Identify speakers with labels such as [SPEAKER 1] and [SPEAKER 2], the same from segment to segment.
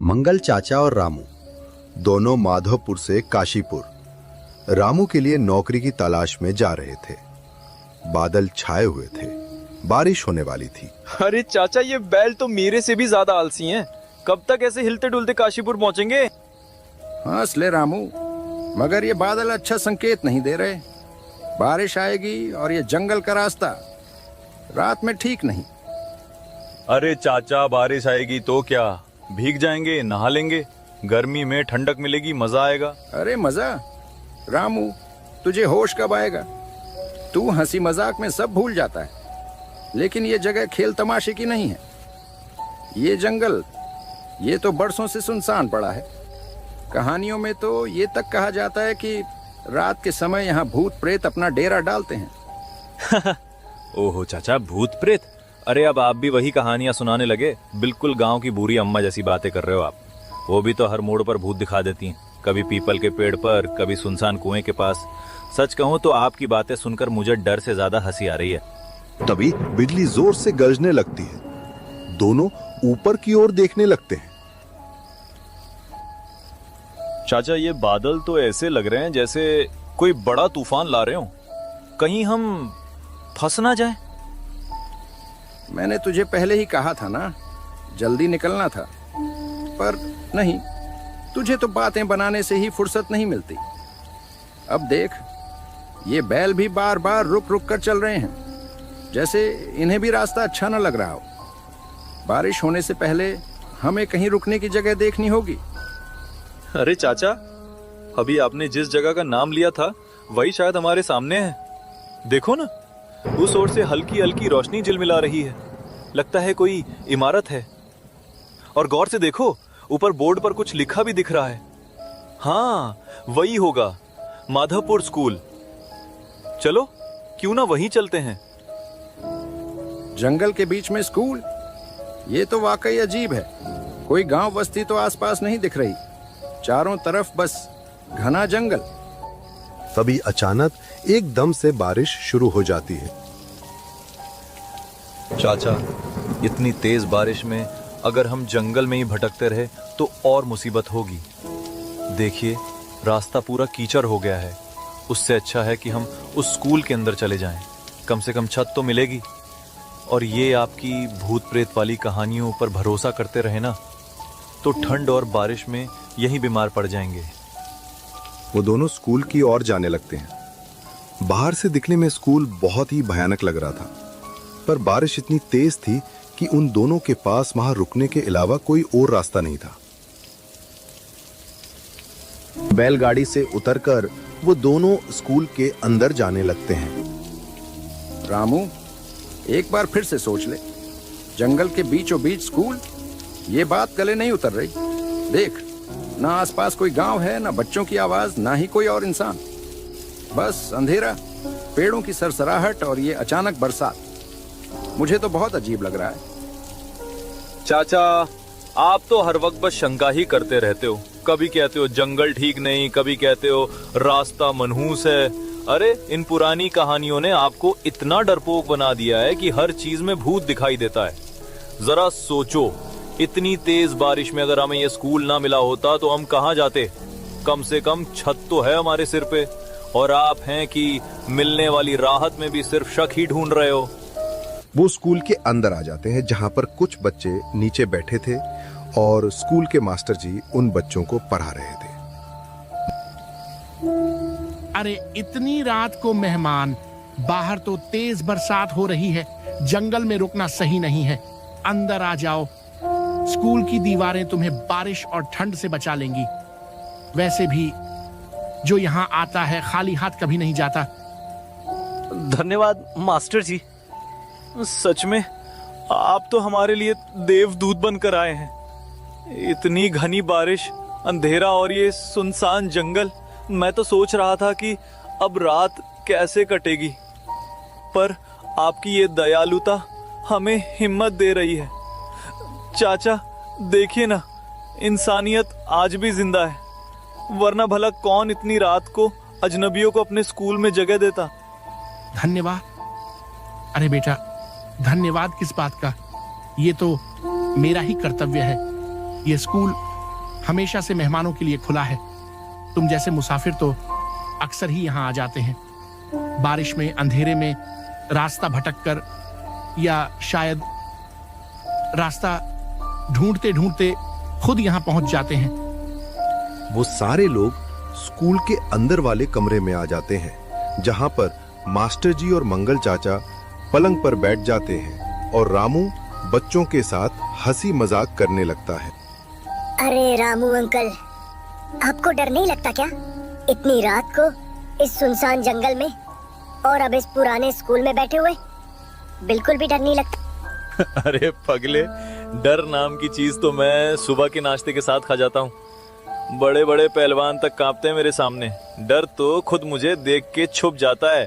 [SPEAKER 1] मंगल चाचा और रामू दोनों माधवपुर से काशीपुर रामू के लिए नौकरी की तलाश में जा रहे थे। बादल छाए हुए थे, बारिश होने वाली थी।
[SPEAKER 2] अरे चाचा, ये बैल तो मेरे से भी ज्यादा आलसी हैं। कब तक ऐसे हिलते डुलते काशीपुर पहुंचेंगे?
[SPEAKER 3] हंस ले रामू, मगर ये बादल अच्छा संकेत नहीं दे रहे। बारिश आएगी और ये जंगल का रास्ता रात में ठीक नहीं।
[SPEAKER 2] अरे चाचा, बारिश आएगी तो क्या, भीग जाएंगे, नहा लेंगे, गर्मी में ठंडक मिलेगी, मजा आएगा।
[SPEAKER 3] अरे मजा? रामू, तुझे होश कब आएगा? तू हंसी मजाक में सब भूल जाता है, लेकिन ये जगह खेल तमाशे की नहीं है। ये जंगल, ये तो बरसों से सुनसान पड़ा है। कहानियों में तो ये तक कहा जाता है कि रात के समय यहाँ भूत प्रेत अपना डेरा डालते हैं।
[SPEAKER 2] ओहो चाचा, भूत प्रेत? अरे अब आप भी वही कहानियां सुनाने लगे। बिल्कुल गांव की बूढ़ी अम्मा जैसी बातें कर रहे हो आप। वो भी तो हर मोड़ पर भूत दिखा देती हैं, कभी पीपल के पेड़ पर, कभी सुनसान कुएं के पास। सच कहूं तो आपकी बातें सुनकर मुझे डर से ज्यादा हंसी आ रही है।
[SPEAKER 1] तभी बिजली जोर से गरजने लगती है। दोनों ऊपर की ओर देखने लगते हैं।
[SPEAKER 2] चाचा, ये बादल तो ऐसे लग रहे हैं जैसे कोई बड़ा तूफान ला रहे हो। कहीं हम फंस ना जाएं?
[SPEAKER 3] मैंने तुझे पहले ही कहा था ना, जल्दी निकलना था, पर नहीं, तुझे तो बातें बनाने से ही फुर्सत नहीं मिलती। अब देख, ये बैल भी बार बार रुक रुक कर चल रहे हैं, जैसे इन्हें भी रास्ता अच्छा न लग रहा हो। बारिश होने से पहले हमें कहीं रुकने की जगह देखनी होगी।
[SPEAKER 2] अरे चाचा, अभी आपने जिस जगह का नाम लिया था वही शायद हमारे सामने है। देखो ना, उस ओर से हल्की हल्की रोशनी झिलमिला रही है। लगता है कोई इमारत है। और गौर से देखो, ऊपर बोर्ड पर कुछ लिखा भी दिख रहा है। हाँ, वही होगा, माधवपुर स्कूल। चलो, क्यों ना वहीं चलते हैं।
[SPEAKER 3] जंगल के बीच में स्कूल? ये तो वाकई अजीब है। कोई गांव बस्ती तो आसपास नहीं दिख रही, चारों तरफ बस घना जंगल।
[SPEAKER 1] तभी अचानक एकदम से बारिश शुरू हो जाती है।
[SPEAKER 2] चाचा, इतनी तेज बारिश में अगर हम जंगल में ही भटकते रहे तो और मुसीबत होगी। देखिए, रास्ता पूरा कीचड़ हो गया है। उससे अच्छा है कि हम उस स्कूल के अंदर चले जाएं। कम से कम छत तो मिलेगी। और ये आपकी भूत प्रेत वाली कहानियों पर भरोसा करते रहे ना, तो ठंड और बारिश में यहीं बीमार पड़ जाएंगे।
[SPEAKER 1] वो दोनों स्कूल की ओर जाने लगते हैं। बाहर से दिखने में स्कूल बहुत ही भयानक लग रहा था, पर बारिश इतनी तेज थी कि उन दोनों के पास वहां रुकने के अलावा कोई और रास्ता नहीं था। बैलगाड़ी से उतरकर वो दोनों स्कूल के अंदर जाने लगते हैं।
[SPEAKER 3] रामू, एक बार फिर से सोच ले, जंगल के बीचों बीच स्कूल, ये बात गले नहीं उतर रही। देख, ना आसपास कोई गांव है, ना बच्चों की आवाज, ना ही कोई और इंसान। बस अंधेरा, पेड़ों की सरसराहट और ये अचानक बरसात। मुझे तो बहुत अजीब लग रहा है।
[SPEAKER 2] चाचा, आप तो हर वक्त बस शंका ही करते रहते हो। कभी कहते हो जंगल ठीक नहीं, कभी कहते हो रास्ता मनहूस है। अरे, इन पुरानी कहानियों ने आपको इतना डरपोक बना दिया है कि हर चीज में भूत दिखाई देता है। जरा सोचो, इतनी तेज बारिश में अगर हमें ये स्कूल ना मिला होता तो हम कहाँ जाते? कम से कम छत तो है हमारे सिर पे, और आप हैं कि मिलने वाली राहत में भी सिर्फ शक ही ढूंढ रहे हो।
[SPEAKER 1] वो स्कूल के अंदर आ जाते हैं, जहां पर कुछ बच्चे नीचे बैठे थे और स्कूल के मास्टर जी उन बच्चों को पढ़ा रहे थे।
[SPEAKER 4] अरे, इतनी रात को मेहमान, बाहर तो तेज बरसात हो रही है, जंगल में रुकना सही नहीं है। अंदर आ जाओ, स्कूल की दीवारें तुम्हें बारिश और ठंड से बचा लेंगी। वैसे भी जो यहाँ आता है खाली हाथ कभी नहीं जाता।
[SPEAKER 2] धन्यवाद मास्टर जी। सच में आप तो हमारे लिए देवदूत बनकर आए हैं। इतनी घनी बारिश, अंधेरा और ये सुनसान जंगल, मैं तो सोच रहा था कि अब रात कैसे कटेगी, पर आपकी ये दयालुता हमें हिम्मत दे रही है। चाचा, देखिए ना, इंसानियत आज भी जिंदा है, वरना भला कौन इतनी रात को अजनबियों को अपने स्कूल में जगह देता।
[SPEAKER 4] धन्यवाद। अरे बेटा, धन्यवाद किस बात का? ये तो मेरा ही कर्तव्य है। ये स्कूल हमेशा से मेहमानों के लिए खुला है। तुम जैसे मुसाफिर तो अक्सर ही यहाँ आ जाते हैं, बारिश में, अंधेरे में, रास्ता भटककर, या शायद रास्ता ढूंढते ढूंढते खुद यहाँ पहुंच जाते हैं।
[SPEAKER 1] वो सारे लोग स्कूल के अंदर वाले कमरे में आ जाते हैं, जहां पर मास्टर जी और मंगल चाचा पलंग पर बैठ जाते हैं और रामू बच्चों के साथ हंसी मजाक करने लगता है।
[SPEAKER 5] अरे रामू अंकल, आपको डर नहीं लगता क्या? इतनी रात को इस सुनसान जंगल में, और अब इस पुराने स्कूल में बैठे हुए? बिल्कुल भी डर नहीं लगता?
[SPEAKER 2] अरे पगले, डर नाम की चीज तो मैं सुबह के नाश्ते के साथ खा जाता हूँ। बड़े बड़े पहलवान तक कांपते हैं मेरे सामने। डर तो खुद मुझे देख के छुप जाता है।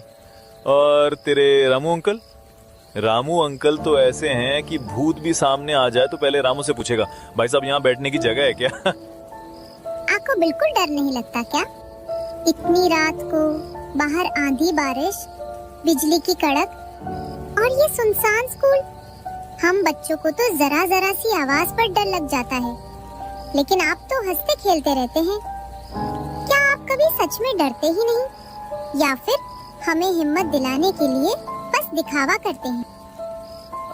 [SPEAKER 2] और तेरे रामू अंकल तो ऐसे हैं कि भूत भी सामने आ जाए तो पहले रामू से पूछेगा, भाई साहब यहाँ बैठने की जगह है क्या?
[SPEAKER 6] आपको बिल्कुल डर नहीं लगता क्या? इतनी रात को बाहर आंधी बारिश, बिजली की कड़क, और ये सुनसान स्कूल। हम बच्चों को तो जरा जरा सी आवाज पर डर लग जाता है, लेकिन आप तो हंसते खेलते रहते हैं। क्या आप कभी सच में डरते ही नहीं, या फिर हमें हिम्मत दिलाने के लिए बस दिखावा करते हैं?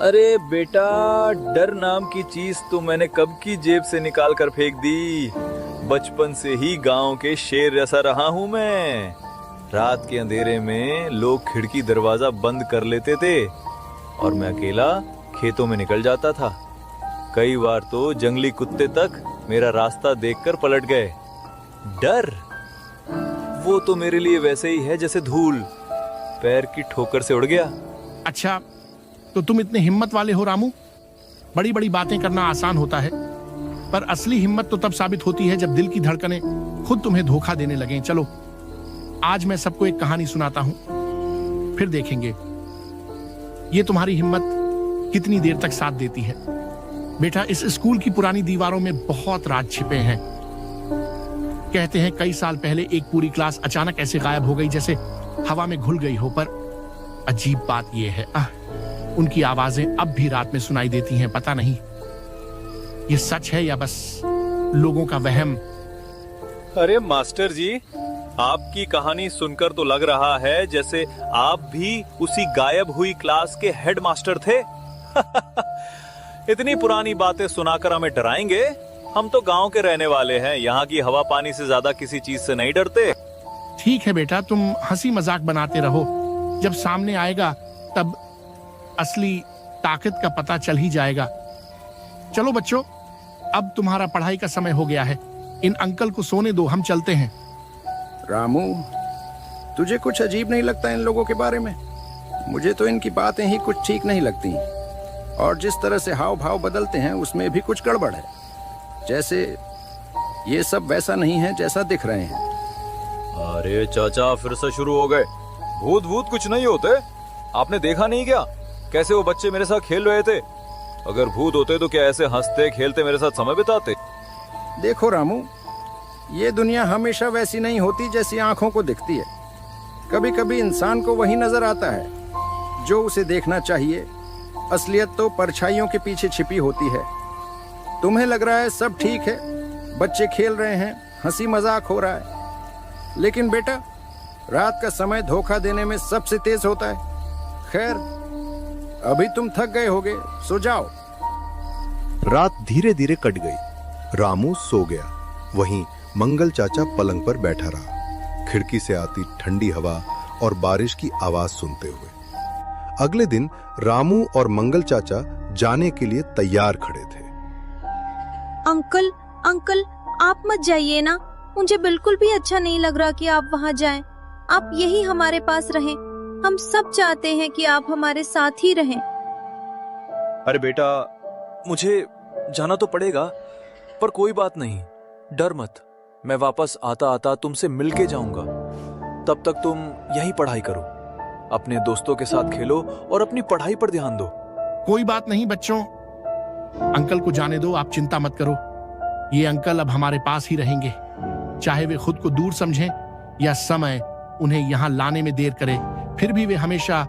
[SPEAKER 2] अरे बेटा, डर नाम की चीज तो मैंने कब की जेब से निकाल कर फेंक दी। बचपन से ही गांव के शेर जैसा रहा हूँ मैं। रात के अंधेरे में लोग खिड़की दरवाजा बंद कर लेते थे और मैं अकेला खेतों में निकल जाता था। कई बार तो जंगली कुत्ते तक मेरा रास्ता देखकर पलट गए। डर वो तो मेरे लिए वैसे ही है जैसे धूल पैर की ठोकर से उड़ गया।
[SPEAKER 4] अच्छा, तो तुम इतने हिम्मत वाले हो रामू? बड़ी बड़ी बातें करना आसान होता है, पर असली हिम्मत तो तब साबित होती है जब दिल की धड़कनें खुद तुम्हें धोखा देने लगें। चलो, आज मैं सबको एक कहानी सुनाता हूं, फिर देखेंगे ये तुम्हारी हिम्मत कितनी देर तक साथ देती है। बेटा, इस स्कूल की पुरानी दीवारों में बहुत राज छिपे हैं। कहते हैं कई साल पहले एक पूरी क्लास अचानक ऐसे गायब हो गई जैसे हवा में घुल गई हो। पर अजीब बात यह है, उनकी आवाजें अब भी रात में सुनाई देती हैं। पता नहीं ये सच है या बस लोगों का वहम।
[SPEAKER 2] अरे मास्टर जी, आपकी कहानी सुनकर तो लग रहा है जैसे आप भी उसी गायब हुई क्लास के हेड मास्टर थे। इतनी पुरानी बातें सुनाकर हमें डराएंगे? हम तो गांव के रहने वाले हैं, यहाँ की हवा पानी से ज्यादा किसी चीज से नहीं डरते।
[SPEAKER 4] ठीक है बेटा, तुम हंसी मजाक बनाते रहो। जब सामने आएगा तब असली ताकत का पता चल ही जाएगा। चलो बच्चों, अब तुम्हारा पढ़ाई का समय हो गया है। इन अंकल को सोने दो, हम चलते हैं।
[SPEAKER 3] रामू, तुझे कुछ अजीब नहीं लगता इन लोगों के बारे में? मुझे तो इनकी बातें ही कुछ ठीक नहीं लगती, और जिस तरह से हाव भाव बदलते हैं उसमें भी कुछ गड़बड़ है। जैसे ये सब वैसा नहीं है जैसा दिख रहे हैं।
[SPEAKER 2] अरे चाचा, फिर से शुरू हो गए। भूत भूत कुछ नहीं होते। आपने देखा नहीं क्या कैसे वो बच्चे मेरे साथ खेल रहे थे? अगर भूत होते तो क्या ऐसे हंसते खेलते मेरे साथ समय बिताते?
[SPEAKER 3] देखो रामू, ये दुनिया हमेशा वैसी नहीं होती जैसी आंखों को दिखती है। कभी कभी इंसान को वही नजर आता है जो उसे देखना चाहिए। असलियत तो परछाइयों के पीछे छिपी होती है। तुम्हें लग रहा है सब ठीक है, बच्चे खेल रहे हैं, हंसी मजाक हो रहा है, लेकिन बेटा, रात का समय धोखा देने में सबसे तेज होता है। खैर, अभी तुम थक गए होगे, सो जाओ।
[SPEAKER 1] रात धीरे धीरे कट गई। रामू सो गया। वहीं मंगल चाचा पलंग पर बैठा रहा, खिड़की से आती ठंडी हवा और बारिश की आवाज सुनते हुए। अगले दिन रामू और मंगल चाचा जाने के लिए तैयार खड़े थे।
[SPEAKER 7] अंकल, अंकल, आप मत जाइए ना। मुझे बिल्कुल भी अच्छा नहीं लग रहा कि आप वहाँ जाएं। आप यही हमारे पास रहें। हम सब चाहते हैं कि आप हमारे साथ ही रहें।
[SPEAKER 2] अरे बेटा, मुझे जाना तो पड़ेगा, पर कोई बात नहीं, डर मत। मैं वापस आता आता तुमसे मिल के जाऊंगा। तब तक तुम यही पढ़ाई करो, अपने दोस्तों के साथ खेलो और अपनी पढ़ाई पर ध्यान दो।
[SPEAKER 4] कोई बात नहीं बच्चों, अंकल को जाने दो, आप चिंता मत करो। ये अंकल अब हमारे पास ही रहेंगे। चाहे वे खुद को दूर समझें या समय उन्हें यहाँ लाने में देर करे, फिर भी वे हमेशा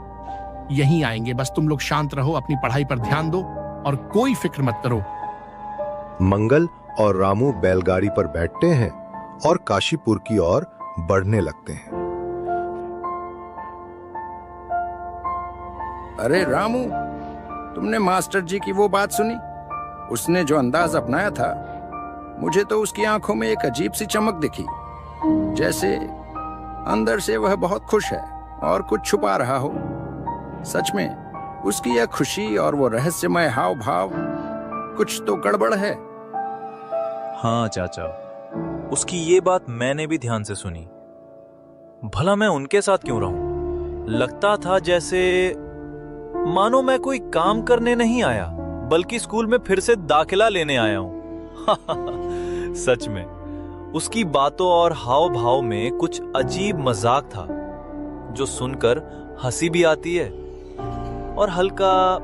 [SPEAKER 4] यहीं आएंगे। बस तुम लोग शांत रहो, अपनी पढ़ाई पर ध्यान दो और कोई फिक्र मत करो।
[SPEAKER 1] मंगल और रामू बैलगाड़ी पर बैठते हैं और काशीपुर की ओर बढ़ने लगते हैं।
[SPEAKER 3] अरे रामू, तुमने मास्टर जी की वो बात सुनी? उसने जो अंदाज अपनाया था, मुझे तो उसकी आंखों में एक अजीब सी चमक दिखी, जैसे अंदर से वह बहुत खुश है और कुछ छुपा रहा हो। सच में उसकी यह खुशी और वो रहस्यमय हाव भाव, कुछ तो गड़बड़ है।
[SPEAKER 2] हाँ चाचा, उसकी ये बात मैंने भी ध्यान से सुनी। भला मैं उनके साथ क्यों रहूं? लगता था जैसे मानो मैं कोई काम करने नहीं आया, बल्कि स्कूल में फिर से दाखिला लेने आया हूं। सच में उसकी बातों और हाव भाव में कुछ अजीब मजाक था, जो सुनकर हंसी भी आती है और हल्का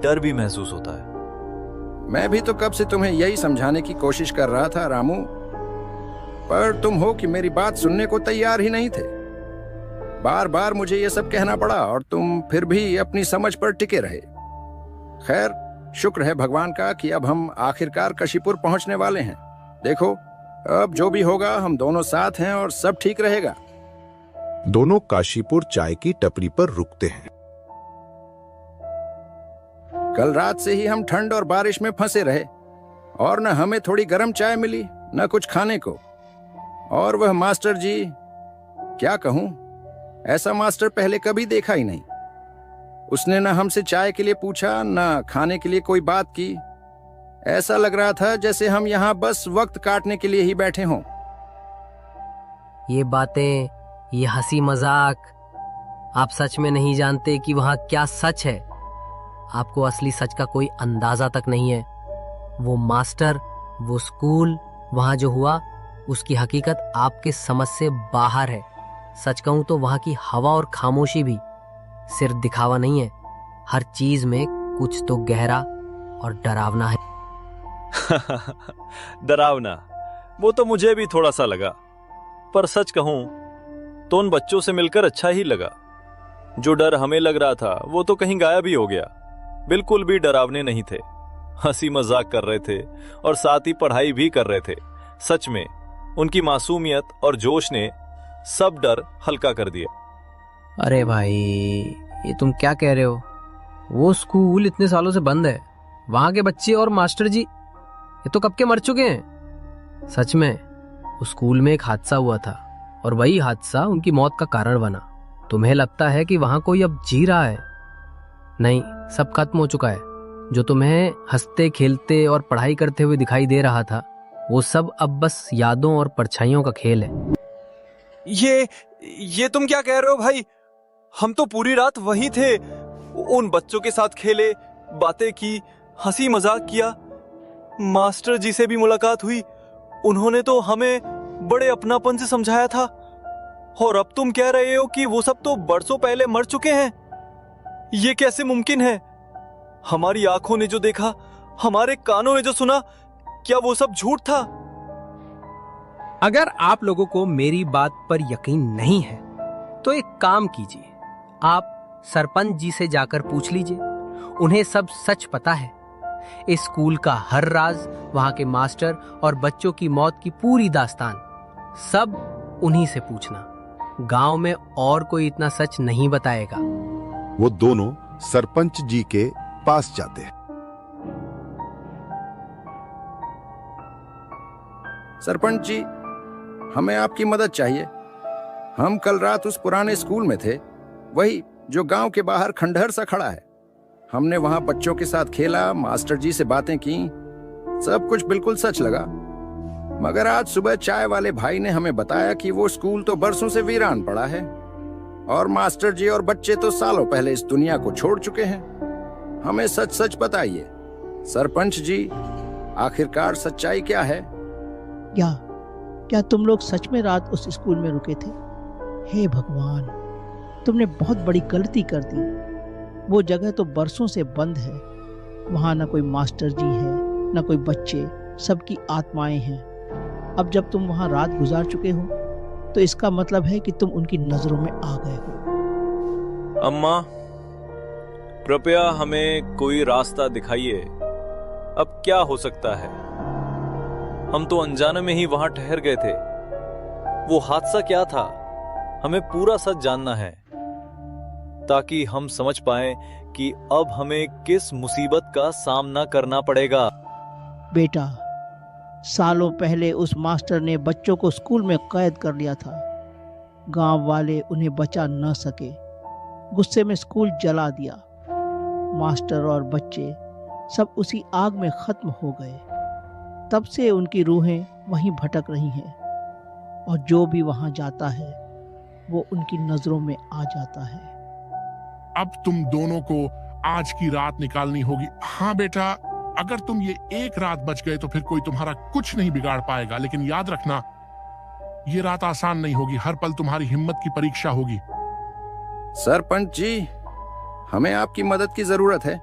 [SPEAKER 2] डर भी महसूस होता है।
[SPEAKER 3] मैं भी तो कब से तुम्हें यही समझाने की कोशिश कर रहा था रामू, पर तुम हो कि मेरी बात सुनने को तैयार ही नहीं थे। बार बार मुझे ये सब कहना पड़ा और तुम फिर भी अपनी समझ पर टिके रहे। खैर, शुक्र है भगवान का कि अब हम आखिरकार काशीपुर पहुंचने वाले हैं। देखो, अब जो भी होगा हम दोनों साथ हैं और सब ठीक रहेगा।
[SPEAKER 1] दोनों काशीपुर चाय की टपरी पर रुकते हैं।
[SPEAKER 3] कल रात से ही हम ठंड और बारिश में फंसे रहे और न हमें थोड़ी गर्म चाय मिली, न कुछ खाने को। और वह मास्टर जी, क्या कहूं, ऐसा मास्टर पहले कभी देखा ही नहीं। उसने न हमसे चाय के लिए पूछा, न खाने के लिए कोई बात की। ऐसा लग रहा था जैसे हम यहाँ बस वक्त काटने के लिए ही बैठे हों।
[SPEAKER 8] ये बातें, ये हंसी मजाक, आप सच में नहीं जानते कि वहाँ क्या सच है। आपको असली सच का कोई अंदाजा तक नहीं है। वो मास्टर, वो स्कूल, वहाँ जो हुआ, उसकी हकीकत आपके समझ से बाहर है। सच कहूँ तो वहाँ की हवा और खामोशी भी सिर्फ दिखावा नहीं है। हर चीज में कुछ तो गहरा और डरावना है।
[SPEAKER 2] डरावना, वो तो मुझे भी थोड़ा सा लगा, पर सच कहूं तो उन बच्चों से मिलकर अच्छा ही लगा। जो डर हमें लग रहा था वो तो कहीं गायब ही हो गया। बिल्कुल भी डरावने नहीं थे, हंसी मजाक कर रहे थे और साथ ही पढ़ाई भी कर रहे थे। सच में उनकी मासूमियत और जोश ने सब डर हल्का कर दिया।
[SPEAKER 8] अरे भाई, ये तुम क्या कह रहे हो? वो स्कूल इतने सालों से बंद है। वहां के बच्चे और मास्टर जी ये तो कब के मर चुके हैं। सच में उस स्कूल में एक हादसा हुआ था और वही हादसा उनकी मौत का कारण बना। तुम्हें लगता है कि वहां कोई अब जी रहा है? नहीं, सब खत्म हो चुका है। जो तुम्हें हंसते खेलते और पढ़ाई करते हुए दिखाई दे रहा था, वो सब अब बस यादों और परछाइयों का खेल है।
[SPEAKER 2] ये तुम क्या कह रहे हो भाई? हम तो पूरी रात वहीं थे, उन बच्चों के साथ खेले, बातें की, हंसी मजाक किया। मास्टर जी से भी मुलाकात हुई, उन्होंने तो हमें बड़े अपनापन से समझाया था। और अब तुम कह रहे हो कि वो सब तो बरसों पहले मर चुके हैं। ये कैसे मुमकिन है? हमारी आंखों ने जो देखा, हमारे कानों ने जो सुना, क्या वो सब झूठ था?
[SPEAKER 8] अगर आप लोगों को मेरी बात पर यकीन नहीं है तो एक काम कीजिए, आप सरपंच जी से जाकर पूछ लीजिए। उन्हें सब सच पता है। इस स्कूल का हर राज, वहां के मास्टर और बच्चों की मौत की पूरी दास्तान, सब उन्हीं से पूछना। गांव में और कोई इतना सच नहीं बताएगा।
[SPEAKER 1] वो दोनों सरपंच जी के पास जाते हैं।
[SPEAKER 3] सरपंच जी, हमें आपकी मदद चाहिए। हम कल रात उस पुराने स्कूल में थे, वही जो गांव के बाहर खंडहर सा खड़ा है। हमने वहां बच्चों के साथ खेला, मास्टर जी से बातें की, सब कुछ बिल्कुल सच लगा। मगर आज सुबह चाय वाले भाई ने हमें बताया कि वो स्कूल तो बरसों से वीरान पड़ा है और मास्टर जी और बच्चे तो सालों पहले इस दुनिया को छोड़ चुके हैं। हमें सच सच बताइए सरपंच जी, आखिरकार सच्चाई क्या है?
[SPEAKER 9] क्या तुम लोग सच में रात उस स्कूल में रुके थे? हे भगवान, तुमने बहुत बड़ी गलती कर दी। वो जगह तो बरसों से बंद है। वहाँ ना कोई मास्टर जी है, ना कोई बच्चे, सबकी आत्माएं हैं। अब जब तुम वहाँ रात गुजार चुके हो तो इसका मतलब है कि तुम उनकी नजरों में आ गए हो।
[SPEAKER 2] अम्मा, कृपया हमें कोई रास्ता दिखाइए। अब क्या हो सकता है? हम तो अनजाने में ही वहां ठहर गए थे। वो हादसा क्या था, हमें पूरा सच जानना है, ताकि हम समझ पाएं कि अब हमें किस मुसीबत का सामना करना पड़ेगा।
[SPEAKER 9] बेटा, सालों पहले उस मास्टर ने बच्चों को स्कूल में कैद कर लिया था। गांव वाले उन्हें बचा न सके, गुस्से में स्कूल जला दिया। मास्टर और बच्चे सब उसी आग में खत्म हो गए। तब से उनकी रूहें वहीं भटक रही हैं, और जो भी वहां जाता है वो उनकी नजरों में आ जाता है।
[SPEAKER 4] अब तुम दोनों को आज की रात निकालनी होगी। हाँ बेटा, अगर तुम ये एक रात बच गए तो फिर कोई तुम्हारा कुछ नहीं बिगाड़ पाएगा, लेकिन याद रखना ये रात आसान नहीं होगी। हर पल तुम्हारी हिम्मत की परीक्षा होगी।
[SPEAKER 3] सरपंच जी, हमें आपकी मदद की जरूरत है।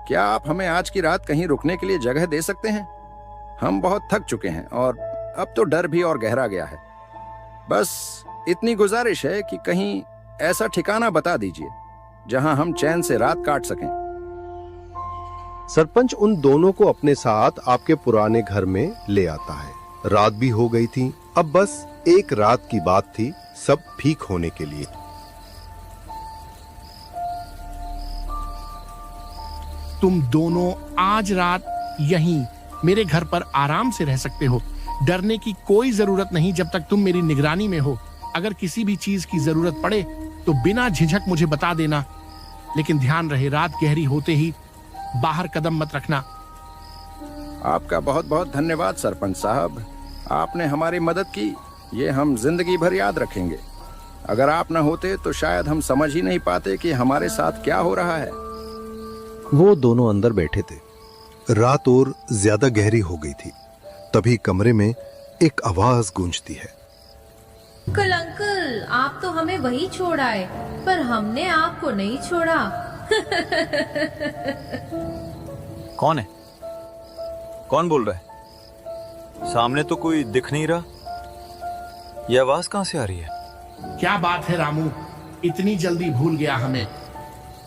[SPEAKER 3] क्या आप हमें आज की रात कहीं रुकने के लिए जगह दे सकते हैं? हम बहुत थक चुके हैं और अब तो डर भी और गहरा गया है। बस इतनी गुजारिश है कि कहीं ऐसा ठिकाना बता दीजिए जहां हम चैन से रात काट सकें।
[SPEAKER 1] सरपंच उन दोनों को अपने साथ आपके पुराने घर में ले आता है। रात भी हो गई थी, अब बस एक रात की बात थी सब ठीक होने के लिए।
[SPEAKER 4] तुम दोनों आज रात यहीं मेरे घर पर आराम से रह सकते हो। डरने की कोई जरूरत नहीं जब तक तुम मेरी निगरानी में हो। अगर किसी भी चीज की जरूरत पड़े तो बिना झिझक मुझे बता देना, लेकिन ध्यान रहे रात गहरी होते ही बाहर कदम मत रखना।
[SPEAKER 3] आपका बहुत बहुत धन्यवाद सरपंच साहब, आपने हमारी मदद की, ये हम जिंदगी भर याद रखेंगे। अगर आप न होते तो शायद हम समझ ही नहीं पाते कि हमारे साथ क्या हो रहा है।
[SPEAKER 1] वो दोनों अंदर बैठे थे। रात और ज्यादा गहरी हो गई थी। तभी कमरे में एक आवाज गूंजती है।
[SPEAKER 7] अंकल अंकल, आप तो हमें वही छोड़ आए, पर हमने आपको नहीं छोड़ा।
[SPEAKER 2] कौन है? कौन बोल रहा है? सामने तो कोई दिख नहीं रहा। यह आवाज कहां से आ रही है?
[SPEAKER 4] क्या बात है रामू, इतनी जल्दी भूल गया हमें।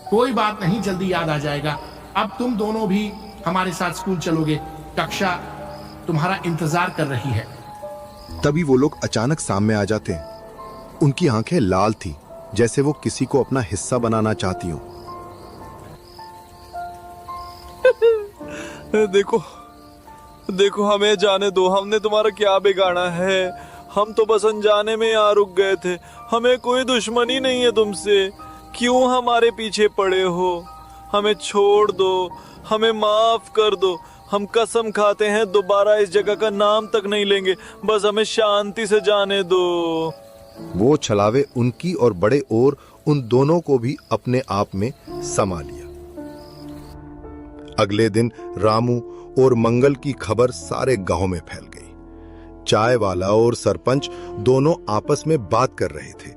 [SPEAKER 4] कोई बात नहीं, जल्दी याद आ जाएगा। अब तुम दोनों भी हमारे साथ स्कूल चलोगे। कक्षा तुम्हारा इंतजार कर रही है।
[SPEAKER 1] तभी वो लोग अचानक सामने आ जाते हैं। उनकी आंखें लाल थी, जैसे वो किसी को अपना हिस्सा बनाना चाहती हो।
[SPEAKER 2] देखो देखो, हमें जाने दो। हमने तुम्हारा क्या बिगाड़ा है? हम तो बस अनजाने में यहाँ रुक गए थे। हमें कोई दुश्मनी नहीं है तुमसे। क्यों हमारे पीछे पड़े हो? हमें छोड़ दो, हमें माफ कर दो। हम कसम खाते हैं दोबारा इस जगह का नाम तक नहीं लेंगे। बस हमें शांति से जाने दो।
[SPEAKER 1] वो छलावे उनकी और बड़े और उन दोनों को भी अपने आप में समा लिया। अगले दिन रामू और मंगल की खबर सारे गांव में फैल गई। चाय वाला और सरपंच दोनों आपस में बात कर रहे थे।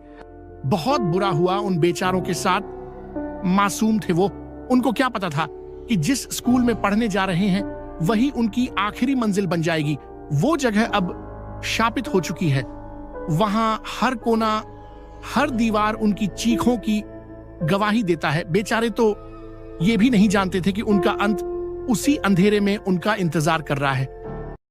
[SPEAKER 4] बहुत बुरा हुआ उन बेचारों के साथ। मासूम थे वो, उनको क्या पता था कि जिस स्कूल में पढ़ने जा रहे हैं वही उनकी आखिरी मंजिल बन जाएगी। वो जगह अब शापित हो चुकी है। वहां हर कोना, हर दीवार उनकी चीखों की गवाही देता है। बेचारे तो ये भी नहीं जानते थे कि उनका अंत उसी अंधेरे में उनका इंतजार कर रहा है।